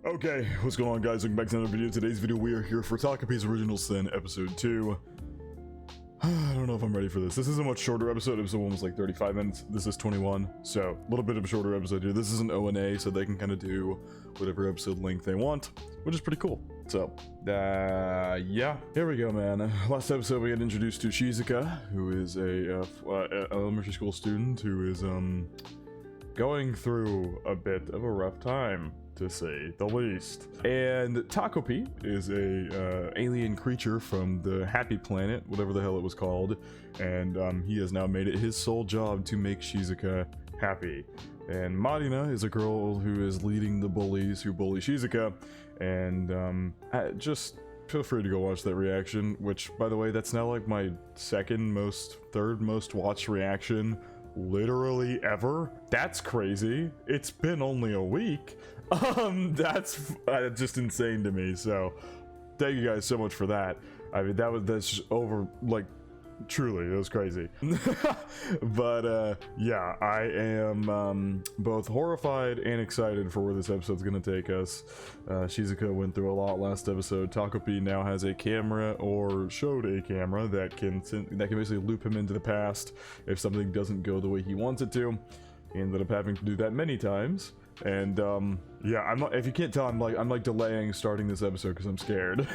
Okay, what's going on, guys? Welcome back to another video. Today's video, we are here for TAKOPI'S Original Sin, Episode 2. I don't know if I'm ready for this. This is a much shorter episode. Episode 1 was like 35 minutes. This is 21, so a little bit of a shorter episode here. This is an O&A, so they can kind of do whatever episode length they want, which is pretty cool. So, yeah. Here we go, man. Last episode, we got introduced to Shizuka, who is a elementary school student who is, going through a bit of a rough time, to say the least. And Takopi is a alien creature from the Happy Planet, whatever the hell it was called, and he has now made it his sole job to make Shizuka happy. And Marina is a girl who is leading the bullies who bully Shizuka, and just feel free to go watch that reaction, which, by the way, that's now like my third most watched reaction literally ever. That's crazy. It's been only a week. That's just insane to me. So thank you guys so much for that. I mean, that's just over, like, truly, it was crazy. But yeah, I am both horrified and excited for where this episode's gonna take us. Shizuka went through a lot last episode. Takopi now has a camera, or showed a camera, that can basically loop him into the past if something doesn't go the way he wants it to. He ended up having to do that many times. And yeah, I'm not, if you can't tell, I'm like delaying starting this episode because I'm scared.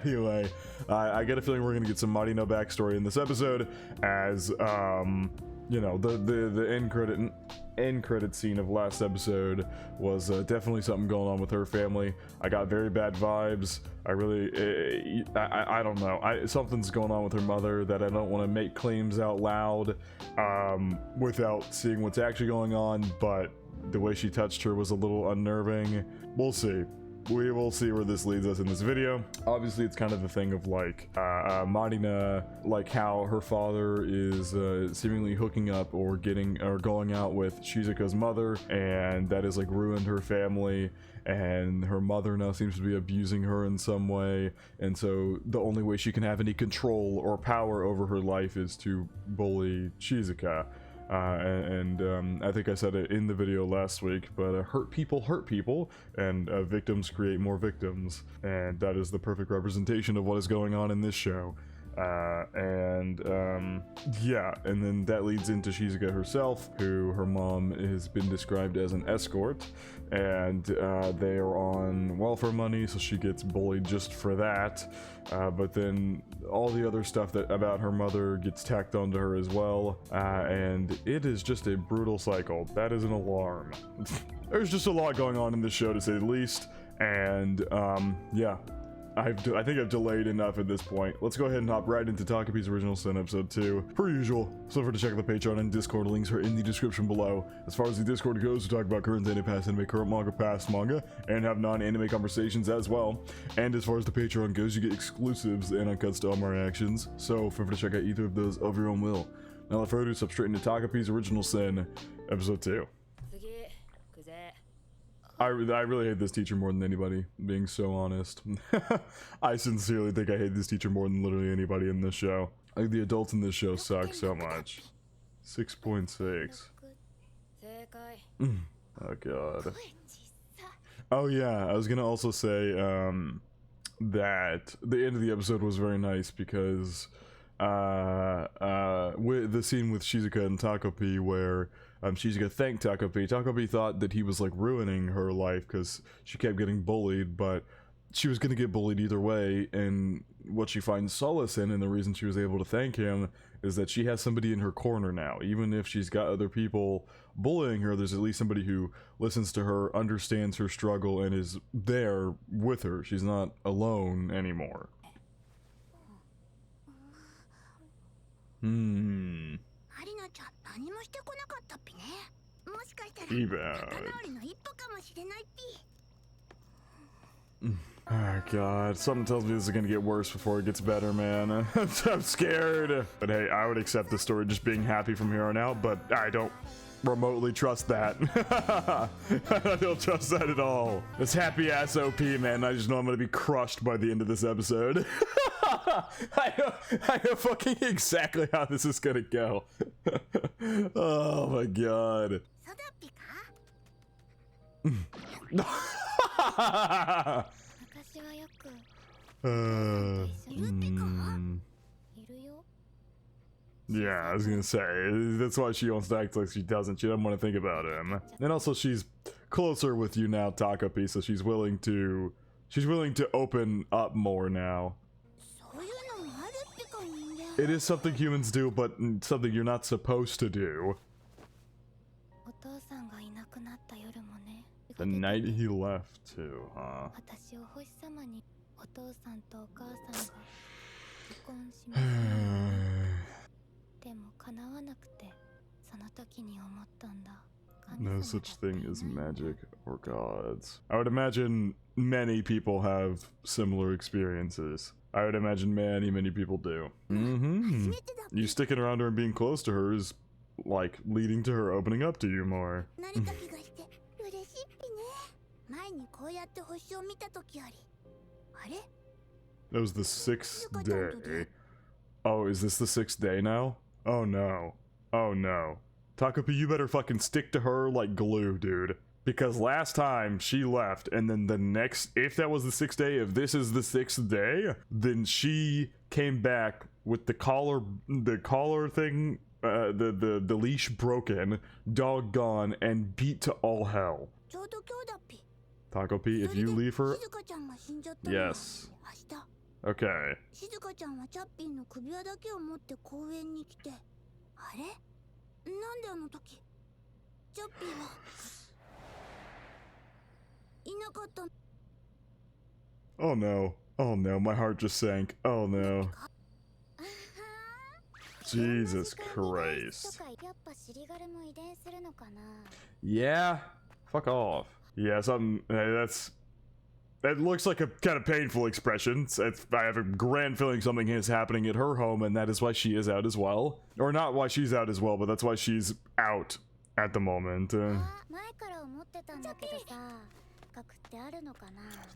Anyway, I get a feeling we're gonna get some Marina backstory in this episode, as you know, the end credit scene of last episode was definitely something going on with her family. I got very bad vibes. I really, I don't know. Something's going on with her mother that I don't want to make claims out loud without seeing what's actually going on, but the way she touched her was a little unnerving. We'll see. We will see where this leads us in this video. Obviously, it's kind of the thing of like Marina, like how her father is seemingly hooking up or going out with Shizuka's mother, and that has like ruined her family, and her mother now seems to be abusing her in some way, and so the only way she can have any control or power over her life is to bully Shizuka. I think I said it in the video last week, but hurt people, and victims create more victims, and that is the perfect representation of what is going on in this show. Yeah, and then that leads into Shizuka herself, who her mom has been described as an escort, and they are on welfare money, so she gets bullied just for that. But then all the other stuff about her mother gets tacked onto her as well, and it is just a brutal cycle. That is an alarm. There's just a lot going on in this show, to say the least, and yeah. I think I've delayed enough at this point. Let's go ahead and hop right into TAKOPI'S Original Sin Episode 2. Per usual, so for to check out the Patreon and Discord, links are in the description below. As far as the Discord goes, we talk about current anime, past anime, current manga, past manga, and have non-anime conversations as well. And as far as the Patreon goes, you get exclusives and uncuts to all my reactions, so feel free to check out either of those of your own will. Now without further ado, step straight into TAKOPI'S Original Sin Episode 2. I really hate this teacher more than anybody, being so honest. I sincerely think I hate this teacher more than literally anybody in this show. Like, the adults in this show suck so much. 6.6. Oh god. Oh yeah, I was gonna also say that the end of the episode was very nice because with the scene with Shizuka and Takopi where Shizuka thanked Takopi. Takopi thought that he was like ruining her life because she kept getting bullied, but she was gonna get bullied either way, and what she finds solace in, and the reason she was able to thank him, is that she has somebody in her corner now. Even if she's got other people bullying her, there's at least somebody who listens to her, understands her struggle, and is there with her. She's not alone anymore. Oh god, something tells me this is gonna get worse before it gets better, man. I'm scared. But hey, I would accept the story just being happy from here on out, but I don't remotely trust that. I don't trust that at all. This happy ass OP, man. I just know I'm gonna be crushed by the end of this episode. I know fucking exactly how this is gonna go. Oh my god. Yeah, I was gonna say, that's why she wants to act like she doesn't. She doesn't want to think about him. And also she's closer with you now, Takopi, so she's willing to open up more now. It is something humans do, but something you're not supposed to do. The night he left too, huh? No such thing as magic or gods. I would imagine many people have similar experiences. I would imagine many people do. You sticking around her and being close to her is like leading to her opening up to you more. That was the 6th day. Oh, is this the 6th day now? Oh no. Oh no. Takopi, you better fucking stick to her like glue, dude. Because last time she left, and then the next, if that was the 6th day, if this is the 6th day, then she came back with the collar thing, the leash broken, dog gone, and beat to all hell. Takopi, if you leave her, yes. Okay. Oh no. Oh no, my heart just sank. Oh no. Jesus Christ. Yeah? Fuck off. Yeah, that looks like a kind of painful expression. I have a grand feeling something is happening at her home, and that is why she is out as well. Or not why she's out as well, but that's why she's out at the moment. The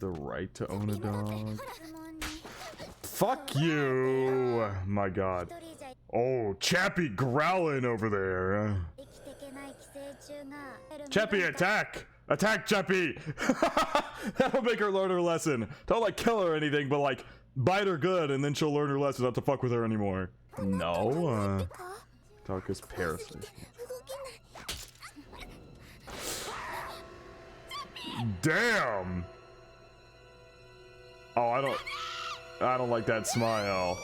right to own a dog. Fuck you! My god. Oh, Chappie growling over there. Chappie, attack! Attack Chappie! That'll make her learn her lesson. Don't like kill her or anything, but like bite her good, and then she'll learn her lesson not to fuck with her anymore. No, talk is parasite. Damn! Oh, I don't like that smile.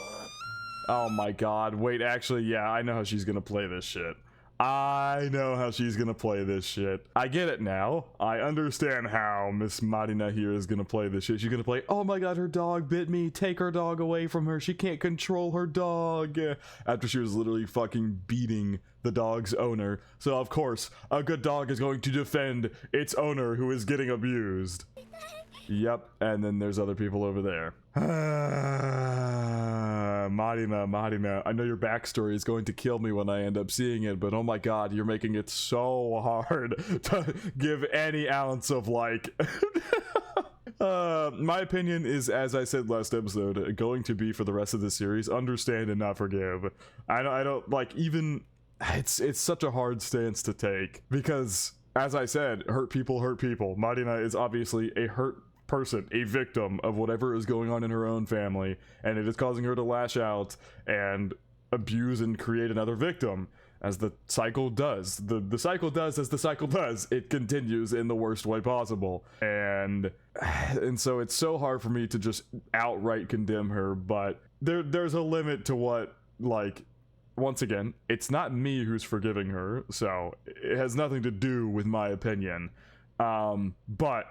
Oh my god, wait, actually, yeah, I know how she's gonna play this shit. I know how she's gonna play this shit. I get it now. I understand how Miss Marina here is gonna play this shit. She's gonna play, oh my god, her dog bit me. Take her dog away from her. She can't control her dog. After she was literally fucking beating the dog's owner. So of course, a good dog is going to defend its owner who is getting abused. Yep, and then there's other people over there. Marina, I know your backstory is going to kill me when I end up seeing it, but oh my god, you're making it so hard to give any ounce of like... my opinion is, as I said last episode, going to be for the rest of the series, understand and not forgive. I don't like, even... It's such a hard stance to take, because, as I said, hurt people hurt people. Marina is obviously a hurt person, a victim of whatever is going on in her own family, and it is causing her to lash out and abuse and create another victim, as the cycle does. The cycle does as the cycle does. It continues in the worst way possible, and so it's so hard for me to just outright condemn her, but there's a limit to what, like, once again, it's not me who's forgiving her, so it has nothing to do with my opinion, but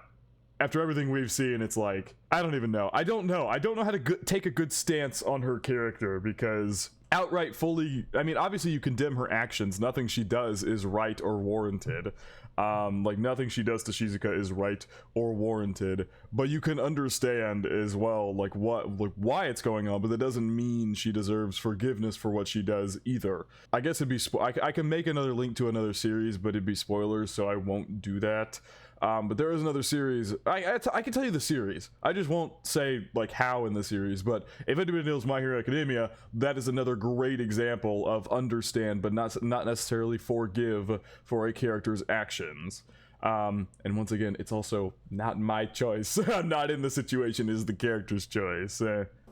after everything we've seen, it's like, I don't even know. I don't know how to take a good stance on her character, because outright fully, I mean, obviously you condemn her actions. Nothing she does is right or warranted. Like, nothing she does to Shizuka is right or warranted, but you can understand as well, like, why it's going on, but that doesn't mean she deserves forgiveness for what she does either. I guess it'd be, I can make another link to another series, but it'd be spoilers, so I won't do that. But there is another series. I can tell you the series. I just won't say like how in the series. But if anybody knows My Hero Academia, that is another great example of understand, but not necessarily forgive for a character's actions. And once again, it's also not my choice. I'm not in the situation, it's the character's choice.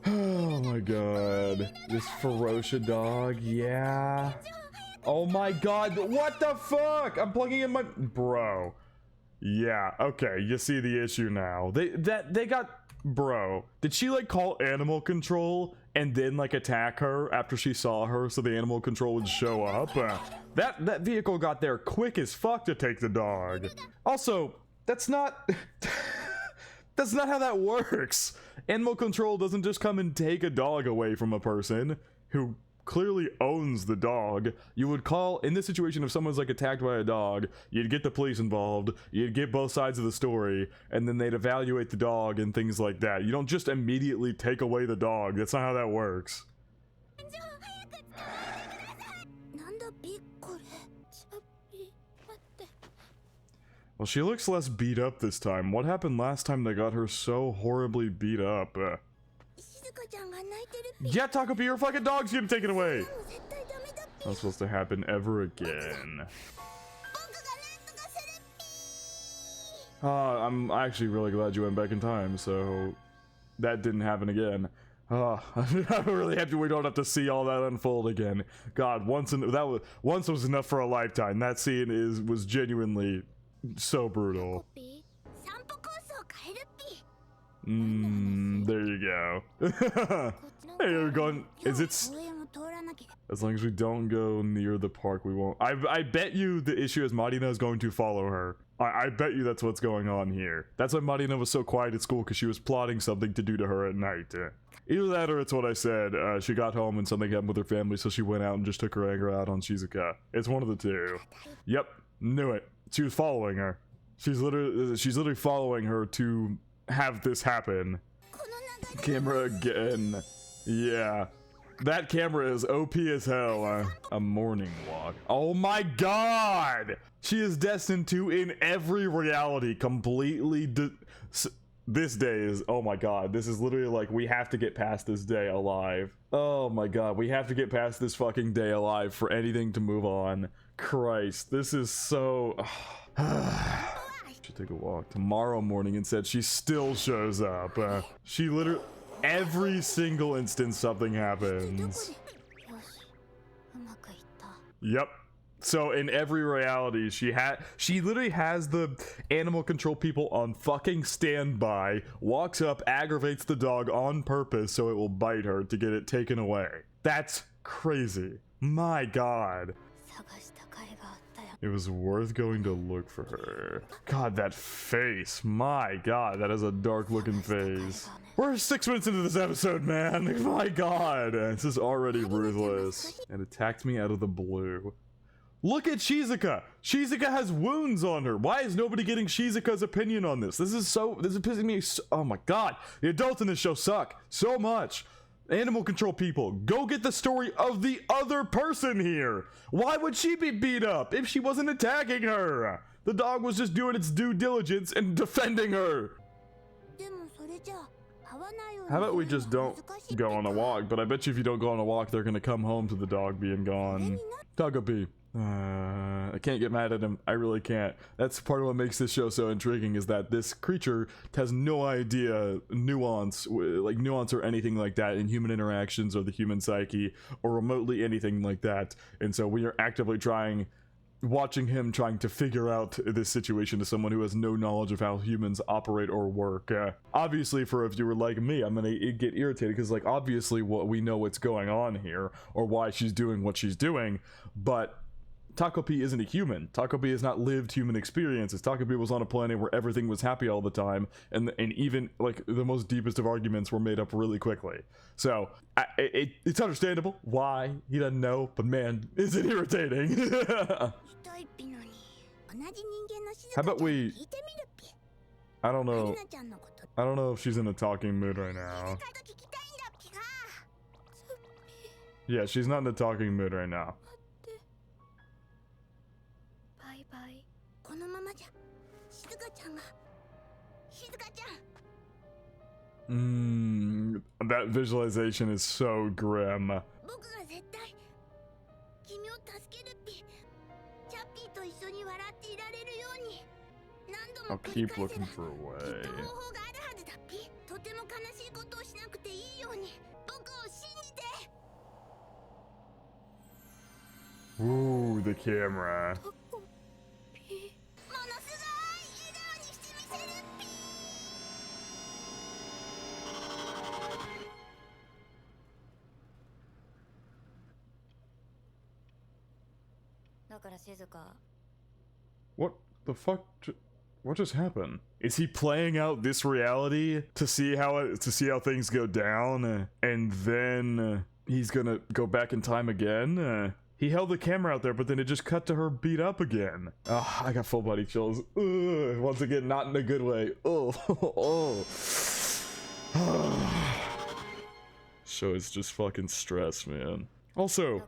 Oh my god. This ferocious dog, yeah. Oh my god, what the fuck? I'm plugging in my... Bro. Yeah, okay, you see the issue now. They got... Bro, did she like call animal control and then like attack her after she saw her so the animal control would show up? That vehicle got there quick as fuck to take the dog. Also, that's not that's not how that works. Animal control doesn't just come and take a dog away from a person who clearly owns the dog. You would call, in this situation, if someone's like attacked by a dog, you'd get the police involved, you'd get both sides of the story, and then they'd evaluate the dog and things like that. You don't just immediately take away the dog. That's not how that works. Well, she looks less beat up this time. What happened last time that got her so horribly beat up? Yeah, Takopi, your fucking dog's gonna take it away. Not supposed to happen ever again. I'm actually really glad you went back in time, so that didn't happen again. I'm really happy we don't have to see all that unfold again. God, once was enough for a lifetime. That scene was genuinely so brutal. There you go. Hey, you're going. Is it? As long as we don't go near the park, we won't. I bet you the issue is Marina is going to follow her. I bet you that's what's going on here. That's why Marina was so quiet at school, because she was plotting something to do to her at night. Either that or it's what I said. She got home and something happened with her family, so she went out and just took her anger out on Shizuka. It's one of the two. Yep, knew it. She was following her. She's literally following her to have this happen. Camera again. Yeah, that camera is OP as hell. A morning walk. Oh my god, she is destined to, in every reality, completely this day is, oh my god, this is literally like, we have to get past this day alive. Oh my god, we have to get past this fucking day alive for anything to move on. Christ, this is so... Should take a walk tomorrow morning. Instead, she still shows up. She literally... Every single instance something happens. Yep. So in every reality, she literally has the animal control people on fucking standby, walks up, aggravates the dog on purpose so it will bite her to get it taken away. That's crazy. My god. It was worth going to look for her. God, that face. My god, that is a dark looking face. We're 6 minutes into this episode, man. My god. This is already ruthless. And attacked me out of the blue. Look at Shizuka. Shizuka has wounds on her. Why is nobody getting Shizuka's opinion on this? This is pissing me so, oh my god. The adults in this show suck so much. Animal control people, go get the story of the other person here. Why would she be beat up if she wasn't attacking her? The dog was just doing its due diligence and defending her. How about we just don't go on a walk? But I bet you if you don't go on a walk, they're gonna come home to the dog being gone. Takopi. I can't get mad at him. I really can't. That's part of what makes this show so intriguing, is that this creature has no idea nuance or anything like that in human interactions or the human psyche or remotely anything like that. And so we are actively watching him trying to figure out this situation as someone who has no knowledge of how humans operate or work. Obviously, for a viewer like me, I'm gonna get irritated because, like, obviously we know what's going on here or why she's doing what she's doing, but Takopi isn't a human. Takopi has not lived human experiences. Takopi was on a planet where everything was happy all the time, and even like the most deepest of arguments were made up really quickly. So it's understandable why he doesn't know, but man, is it irritating. How about we... I don't know if she's in a talking mood right now. Yeah, she's not in a talking mood right now. That visualization is so grim. keep looking for a way. Ooh, the camera. What the fuck? What just happened? Is he playing out this reality to see how things go down, and then he's gonna go back in time again? He held the camera out there, but then it just cut to her beat up again. Oh, I got full body chills. Ugh, once again, not in a good way. Oh. Show is just fucking stress, man. Also,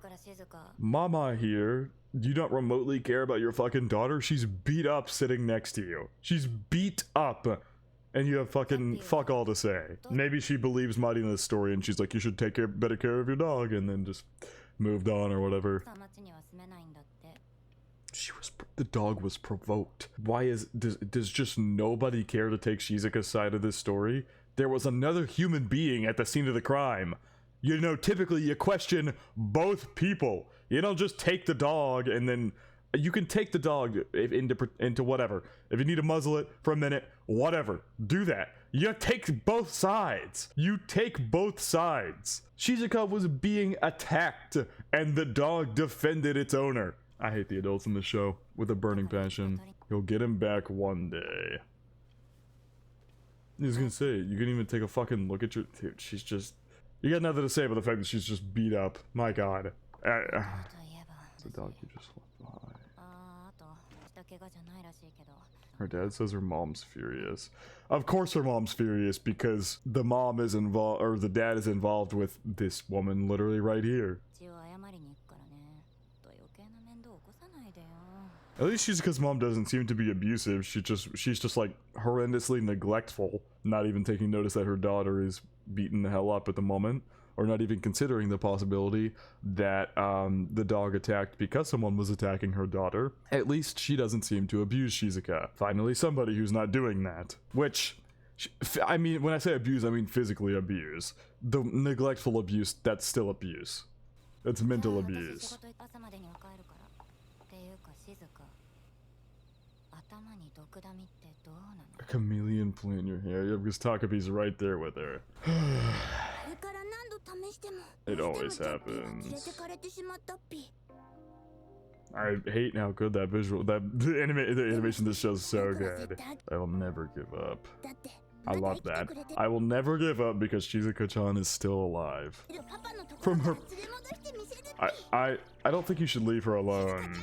Mama here, do you not remotely care about your fucking daughter? She's beat up sitting next to you. She's beat up. And you have fucking fuck all to say. Maybe she believes Mighty in this story and she's like, you should take better care of your dog, and then just moved on or whatever. The dog was provoked. Why does just nobody care to take Shizuka's side of this story? There was another human being at the scene of the crime. You know, typically you question both people. You don't just take the dog and then you can take the dog into whatever. If you need to muzzle it for a minute, whatever, do that. You take both sides. You take both sides. Shizuka was being attacked and the dog defended its owner. I hate the adults in the show with a burning passion. You'll get him back one day. I was gonna say, you can even take a fucking look at your... Dude, she's just... You got nothing to say about the fact that she's just beat up. My god. The dog you just left behind. Her dad says her mom's furious. Of course her mom's furious because the mom is involved, or the dad is involved with this woman literally right here. At least Shizuka's mom doesn't seem to be abusive. She's just like horrendously neglectful, not even taking notice that her daughter is beaten the hell up at the moment, or not even considering the possibility that the dog attacked because someone was attacking her daughter. At least she doesn't seem to abuse Shizuka. Finally, somebody who's not doing that. Which, I mean, when I say abuse, I mean physically abuse. The neglectful abuse, that's still abuse. That's mental abuse. A chameleon plant in your hair? Yeah, because TAKOPI'S right there with her. It always happens. I hate how good that visual, the animation of this show is so good. I will never give up. I love that. I will never give up because Shizuka-chan is still alive. From her... I don't think you should leave her alone.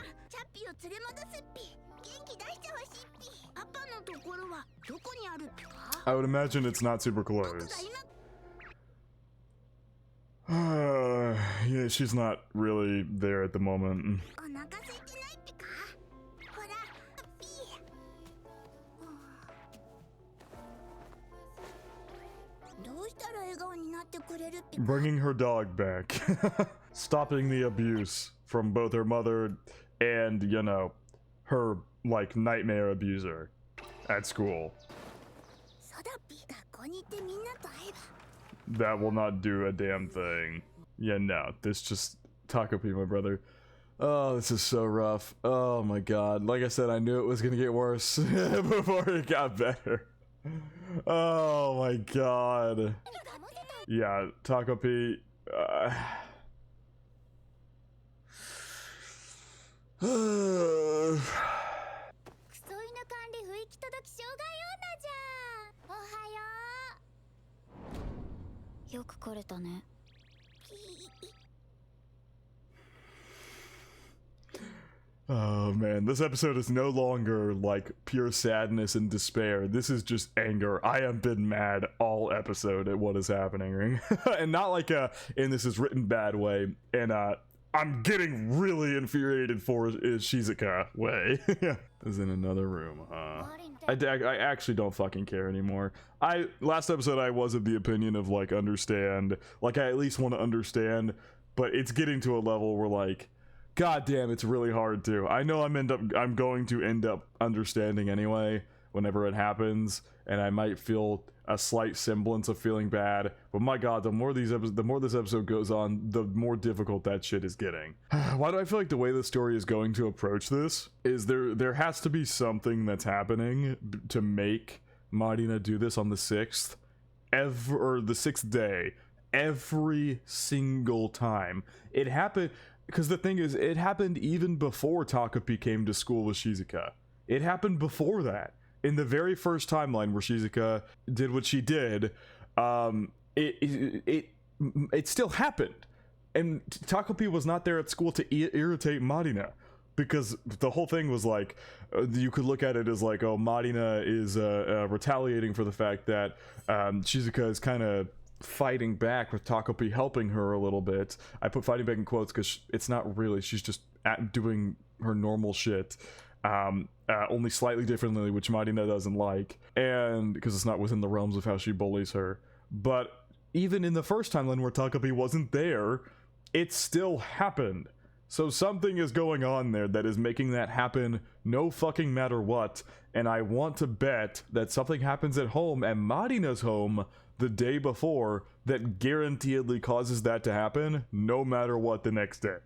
I would imagine it's not super close. Yeah, she's not really there at the moment. Bringing her dog back. Stopping the abuse from both her mother and, you know, her, like, nightmare abuser at school. That will not do a damn thing. Yeah, no, this just... TAKOPI, my brother. Oh, this is so rough. Oh my god. Like I said, I knew it was gonna get worse before it got better. Oh my god. Yeah, TAKOPI... Oh man, this episode is no longer like pure sadness and despair. This is just anger. I have been mad all episode at what is happening. And not like in this is written bad way. And I'm getting really infuriated for Shizuka way. Is in another room, huh? I actually don't fucking care anymore. Last episode I was of the opinion of like understand, like I at least want to understand, but it's getting to a level where like, god damn, it's really hard to. I know I'm going to end up understanding anyway, whenever it happens, and I might feel a slight semblance of feeling bad, but my god, the more this episode goes on, the more difficult that shit is getting. Why do I feel like the way the story is going to approach this is there has to be something that's happening to make Marina do this on the 6th, or the 6th day, every single time. It happened, because the thing is, it happened even before Takopi came to school with Shizuka. It happened before that. In the very first timeline where Shizuka did what she did, it still happened. And Takopi was not there at school to irritate Marina, because the whole thing was like, you could look at it as like, oh, Marina is retaliating for the fact that Shizuka is kind of fighting back with Takopi helping her a little bit. I put fighting back in quotes because it's not really, she's just doing her normal shit. Only slightly differently, which Marina doesn't like, and because it's not within the realms of how she bullies her. But even in the first timeline where Takopi wasn't there, it still happened. So something is going on there that is making that happen no fucking matter what, and I want to bet that something happens at home, at Marina's home, the day before, that guaranteedly causes that to happen no matter what the next day.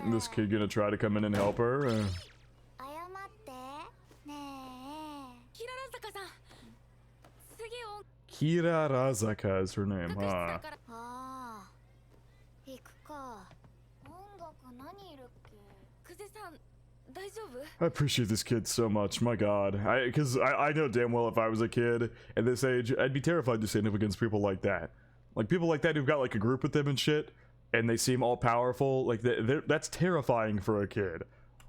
This kid gonna try to come in and help her? Kirarazaka is her name, huh? I appreciate this kid so much, my god. Because I know damn well if I was a kid at this age, I'd be terrified to stand up against people like that. Like, people like that who've got like a group with them and shit, and they seem all powerful. Like, that's terrifying for a kid.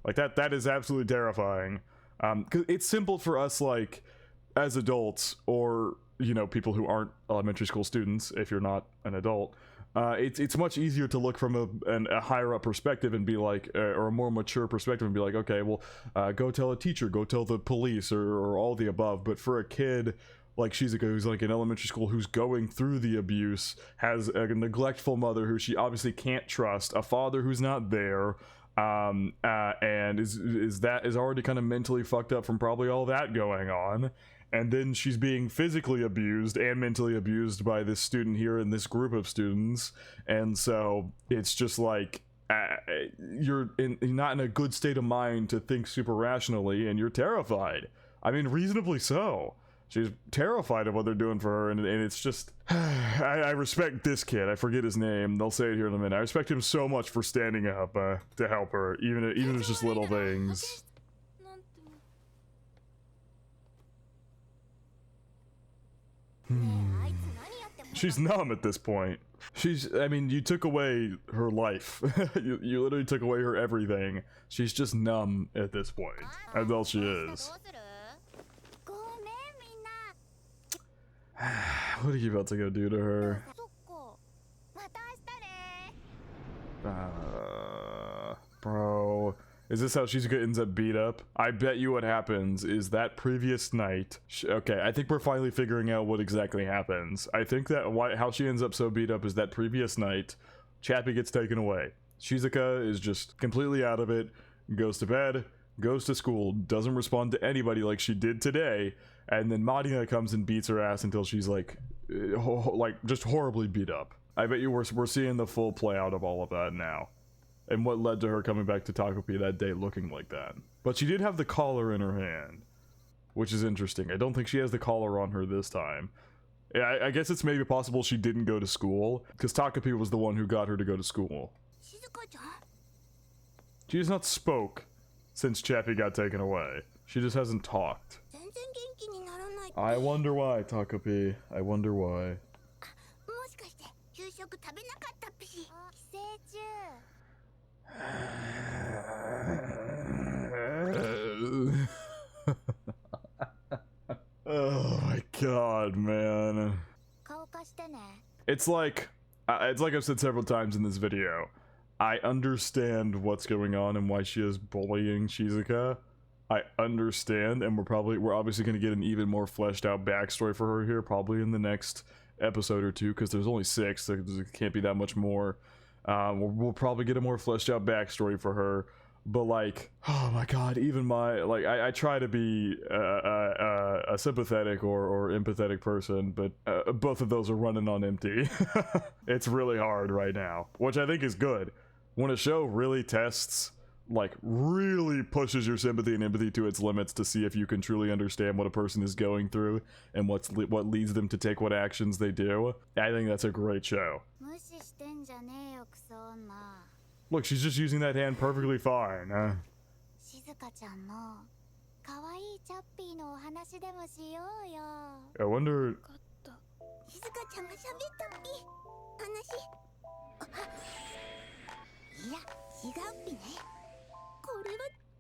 Like, that is absolutely terrifying. Because it's simple for us, like, as adults, or, you know, people who aren't elementary school students, if you're not an adult, it's much easier to look from a higher up perspective and be like, or a more mature perspective and be like, okay, well, go tell a teacher, go tell the police, or all the above. But for a kid like Shizuka, who's like in elementary school, who's going through the abuse, has a neglectful mother who she obviously can't trust, a father who's not there, and is already kind of mentally fucked up from probably all that going on. And then she's being physically abused and mentally abused by this student here and this group of students. And so it's just like, you're not in a good state of mind to think super rationally, and you're terrified. I mean, reasonably so. She's terrified of what they're doing for her, and it's just... I respect this kid. I forget his name. They'll say it here in a minute. I respect him so much for standing up to help her, even if it's just little things. She's numb at this point. I mean, you took away her life. you literally took away her everything. She's just numb at this point. That's all she is. What are you about to go do to her? Bro. Is this how Shizuka ends up beat up? I bet you what happens is that previous night... Okay, I think we're finally figuring out what exactly happens. I think that how she ends up so beat up is that previous night, Chappie gets taken away. Shizuka is just completely out of it, goes to bed, goes to school, doesn't respond to anybody like she did today, and then Marina comes and beats her ass until she's like just horribly beat up. I bet you we're seeing the full play out of all of that now. And what led to her coming back to Takopi that day looking like that. But she did have the collar in her hand, which is interesting. I don't think she has the collar on her this time. I guess it's maybe possible she didn't go to school, because Takopi was the one who got her to go to school. She has not spoke since Chappie got taken away. She just hasn't talked. I wonder why, Takopi. I wonder why. Oh my god, man. It's like I've said several times in this video. I understand what's going on and why she is bullying Shizuka. I understand, and we're obviously going to get an even more fleshed out backstory for her here, probably in the next episode or two, because there's only 6, so there can't be that much more. We'll probably get a more fleshed out backstory for her. but like, oh my god, even my, like, I try to be a sympathetic or empathetic person, but both of those are running on empty. It's really hard right now, which I think is good. When a show really tests, like, really pushes your sympathy and empathy to its limits to see if you can truly understand what a person is going through and what leads them to take what actions they do, I think that's a great show. Look, she's just using that hand perfectly fine. I wonder...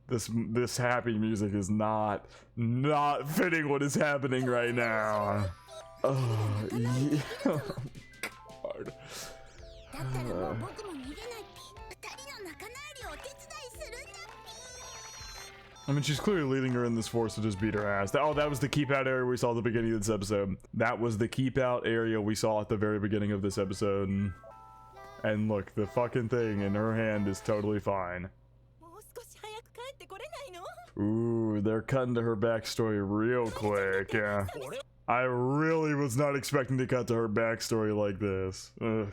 This happy music is not fitting what is happening right now. Oh, yeah. God. I mean, she's clearly leading her in this force to just beat her ass. Oh, that was the keep out area we saw at the beginning of this episode. That was the keep out area we saw at the very beginning of this episode. And look, the fucking thing in her hand is totally fine. Ooh, they're cutting to her backstory real quick. Yeah. I really was not expecting to cut to her backstory like this. Ugh.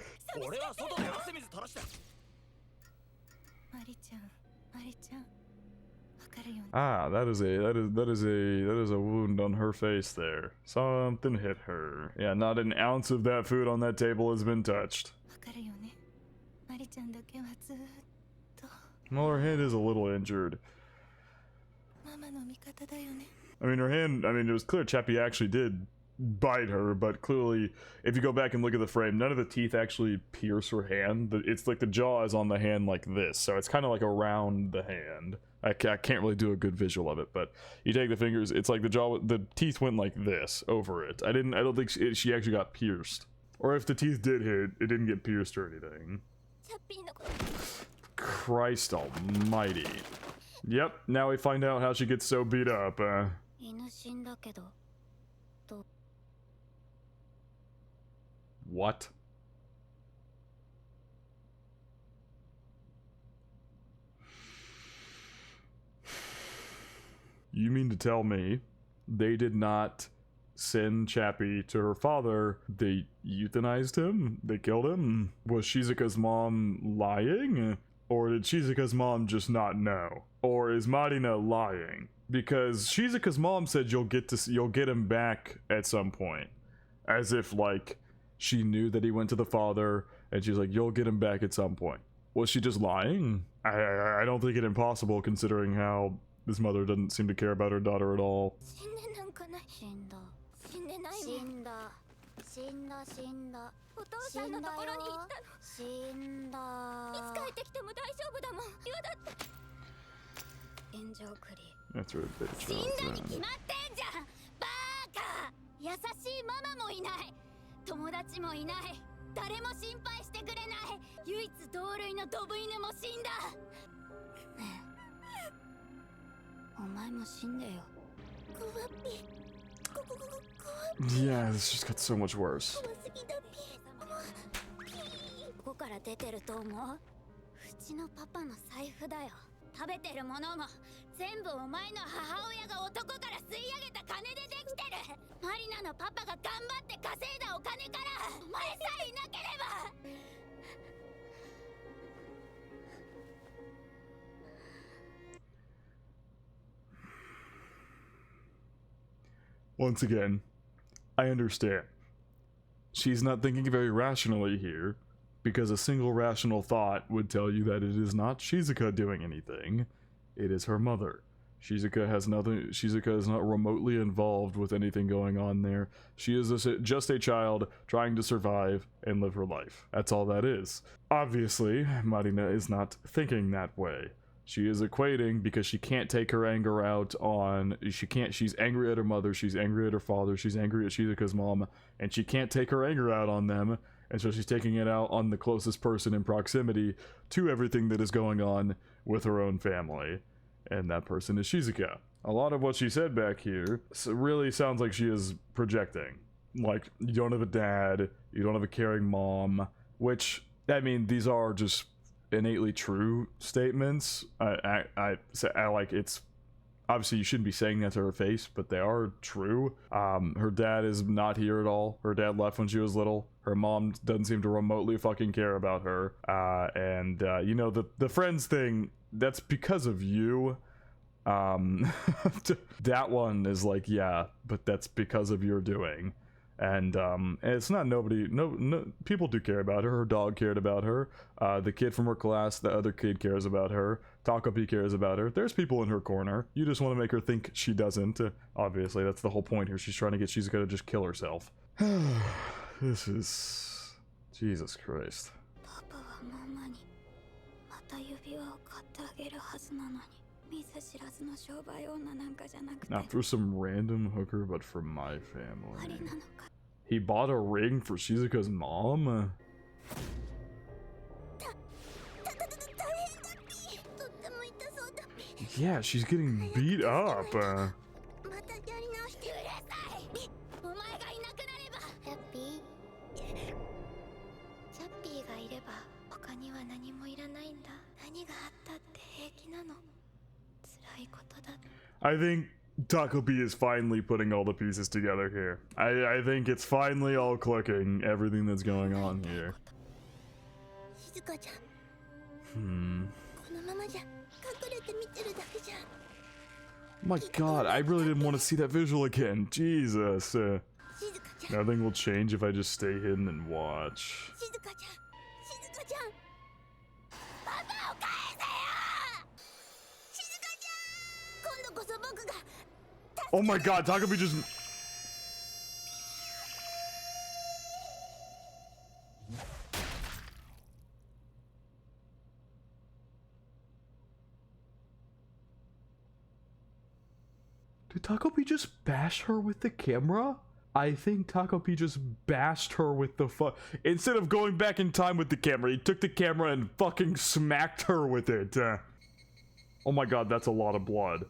Ah, that is a wound on her face there. Something hit her. Yeah, not an ounce of that food on that table has been touched. Well, her hand is a little injured. I mean, her hand, I mean, it was clear Chappie actually did bite her, but clearly, if you go back and look at the frame, none of the teeth actually pierce her hand. It's like the jaw is on the hand like this, so it's kind of like around the hand. I can't really do a good visual of it, but you take the fingers, it's like the teeth went like this over it. I don't think she actually got pierced. Or if the teeth did hit, it didn't get pierced or anything. Christ almighty. Yep, now we find out how she gets so beat up. What? You mean to tell me they did not send Chappie to her father? They euthanized him? They killed him? Was Shizuka's mom lying? Or did Shizuka's mom just not know? Or is Marina lying? Because Shizuka's mom said you'll get him back at some point. As if, like, she knew that he went to the father, and she's like, you'll get him back at some point. Was she just lying? I don't think it impossible, considering how this mother doesn't seem to care about her daughter at all. That's right, bitch. Yeah, this just got so much worse. Once again, I understand. She's not thinking very rationally here, because a single rational thought would tell you that it is not Shizuka doing anything. It is her mother. Shizuka is not remotely involved with anything going on there. She is just a child trying to survive and live her life. That's all that is. Obviously, Marina is not thinking that way. She is equating because she can't take her anger out on, she's angry at her mother, she's angry at her father, she's angry at Shizuka's mom, and she can't take her anger out on them, and so she's taking it out on the closest person in proximity to everything that is going on with her own family, and that person is Shizuka. A lot of what she said back here really sounds like she is projecting. Like, you don't have a dad, you don't have a caring mom, which, I mean, these are just innately true statements. I like, it's obviously you shouldn't be saying that to her face, but they are true. Her dad is not here at all. Her dad left when she was little. Her mom doesn't seem to remotely fucking care about her. And you know, the friends thing, that's because of you. That one is like, yeah, but that's because of your doing. And it's not nobody, no people do care about her. Her dog cared about her. The kid from her class, the other kid cares about her. TAKOPI cares about her. There's people in her corner. You just want to make her think she doesn't. Obviously, that's the whole point here. She's trying to get Shizuka to just kill herself. This is... Jesus Christ. Not for some random hooker, but for my family. He bought a ring for Shizuka's mom? Yeah, she's getting beat up. I think TAKOPI is finally putting all the pieces together here. I think it's finally all clicking, everything that's going on here. My god, I really didn't want to see that visual again. Jesus. Nothing will change if I just stay hidden and watch. Oh my god, TAKOPI just... Did TAKOPI just bash her with the camera? I think TAKOPI just bashed her with the instead of going back in time with the camera, he took the camera and fucking smacked her with it. Oh my god, that's a lot of blood.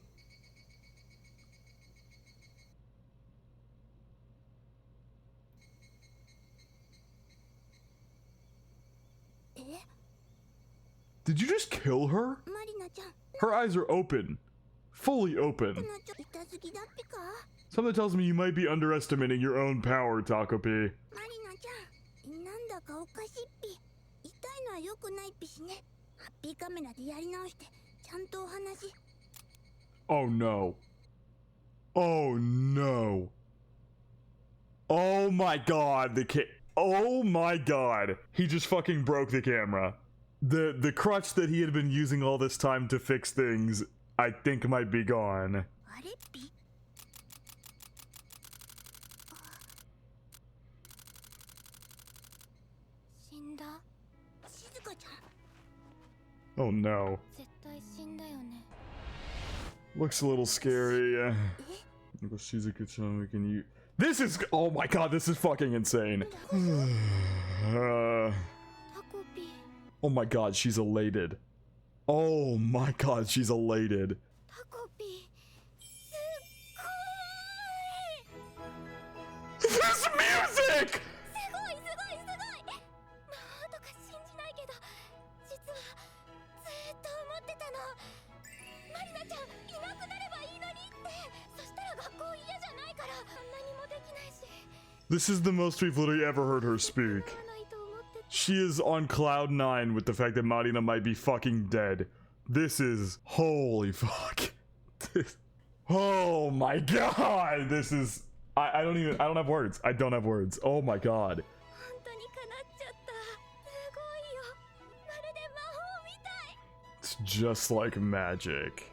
Did you just kill her? Her eyes are open. Fully open. Something tells me you might be underestimating your own power, TAKOPI. Oh no. Oh no. Oh my god, oh my god. He just fucking broke the camera. The crutch that he had been using all this time to fix things, I think might be gone. Oh no. Looks a little scary. Shizuka-chan, we can use... This is... Oh my god, this is fucking insane. Oh my god, she's elated. Oh my god, she's elated. This music! This is the most we've literally ever heard her speak. She is on cloud 9 with the fact that Marina might be fucking dead. This is... Holy fuck. Oh my god! This is... I don't have words. I don't have words. Oh my god. It's just like magic.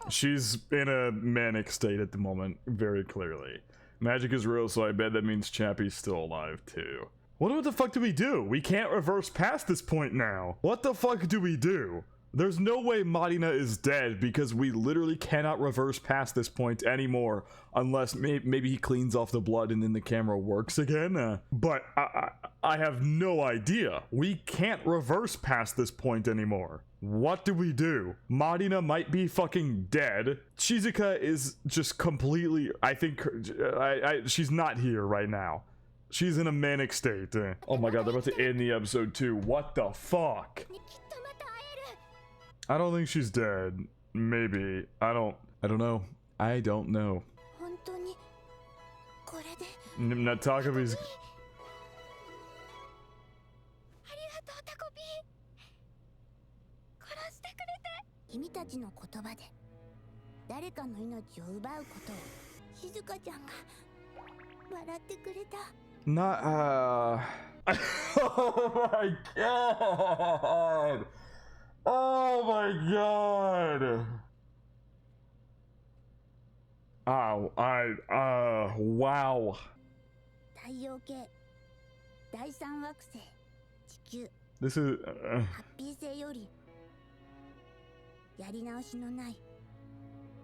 She's in a manic state at the moment, very clearly. Magic is real, so I bet that means Chappie's still alive too. What the fuck do we do? We can't reverse past this point now. What the fuck do we do? There's no way Marina is dead because we literally cannot reverse past this point anymore unless maybe he cleans off the blood and then the camera works again. But I have no idea. We can't reverse past this point anymore. What do we do? Marina might be fucking dead. Shizuka is just completely... I think she's not here right now. She's in a manic state. Oh my god, they're about to end the episode too. What the fuck? I don't think she's dead. Maybe. I don't know. I don't know. TAKOPI'S. 君たちの言葉で誰かの命を奪うことを静香ちゃんが笑ってくれた。 Not Oh my god. Oh my god. Oh, wow. 太陽系第三惑星地球 This is ハッピー星よりやり直しのない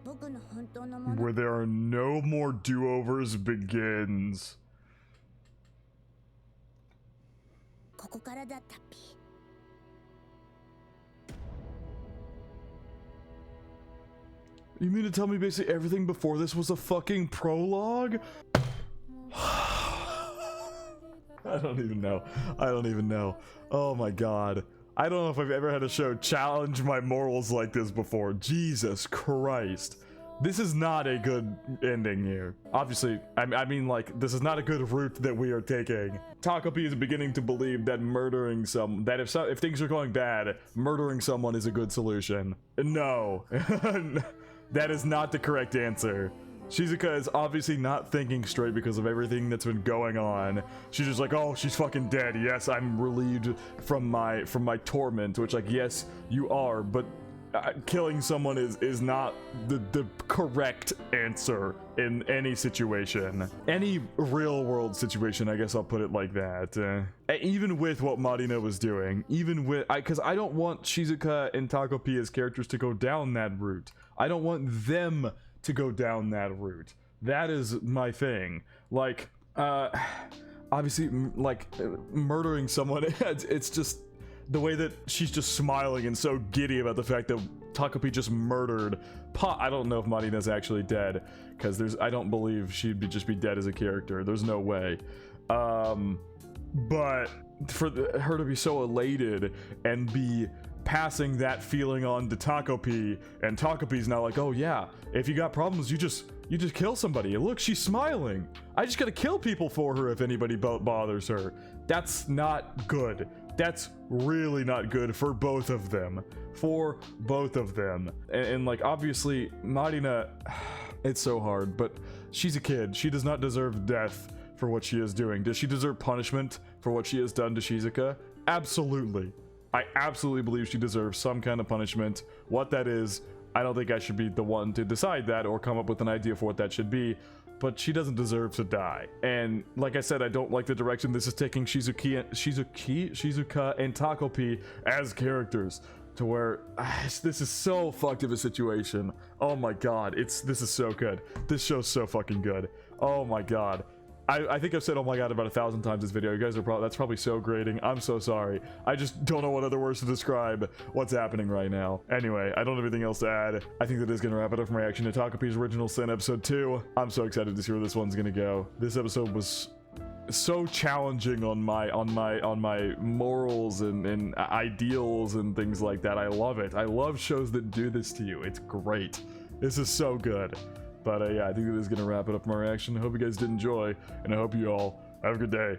僕の本当のもの where there are no more do-overs begins. ここからだったピー You mean to tell me basically everything before this was a fucking prologue? I don't even know. I don't even know. Oh my god. I don't know if I've ever had a show challenge my morals like this before. Jesus Christ. This is not a good ending here. Obviously, I mean, like, this is not a good route that we are taking. TAKOPI is beginning to believe that murdering if things are going bad, murdering someone is a good solution. No. That is not the correct answer. Shizuka is obviously not thinking straight because of everything that's been going on. She's just like, oh, she's fucking dead. Yes, I'm relieved from my torment, which, like, yes, you are, but killing someone is not the correct answer in any situation. Any real world situation, I guess I'll put it like that. Even with what Marina was doing, even with, because I don't want Shizuka and TAKOPI as characters to go down that route. I don't want them to go down that route. That is my thing. Like, obviously, like, murdering someone, it's just the way that she's just smiling and so giddy about the fact that TAKOPI just murdered I don't know if Marina's actually dead, because I don't believe she'd just be dead as a character. There's no way. But for her to be so elated and be passing that feeling on to TAKOPI, and TAKOPI's now like, oh yeah, if you got problems, you just kill somebody. And look, she's smiling. I just gotta kill people for her if anybody bothers her. That's not good. That's really not good for both of them. For both of them. And like, obviously, Marina, it's so hard, but she's a kid. She does not deserve death for what she is doing. Does she deserve punishment for what she has done to Shizuka? Absolutely. I absolutely believe she deserves some kind of punishment. What that is, I don't think I should be the one to decide that or come up with an idea for what that should be, but she doesn't deserve to die. And like I said, I don't like the direction this is taking Shizuka and TAKOPI as characters, to where this is so fucked of a situation. Oh my god, this is so good. This show's so fucking good. Oh my god. I think I've said oh my god about 1,000 times this video. You guys are that's probably so grating. I'm so sorry. I just don't know what other words to describe what's happening right now. Anyway, I don't have anything else to add. I think that is gonna wrap it up for my reaction to TAKOPI'S Original Sin episode 2. I'm so excited to see where this one's gonna go. This episode was so challenging on my morals and ideals and things like that. I love it. I love shows that do this to you. It's great. This is so good. But yeah, I think that is going to wrap it up for my reaction. I hope you guys did enjoy, and I hope you all have a good day.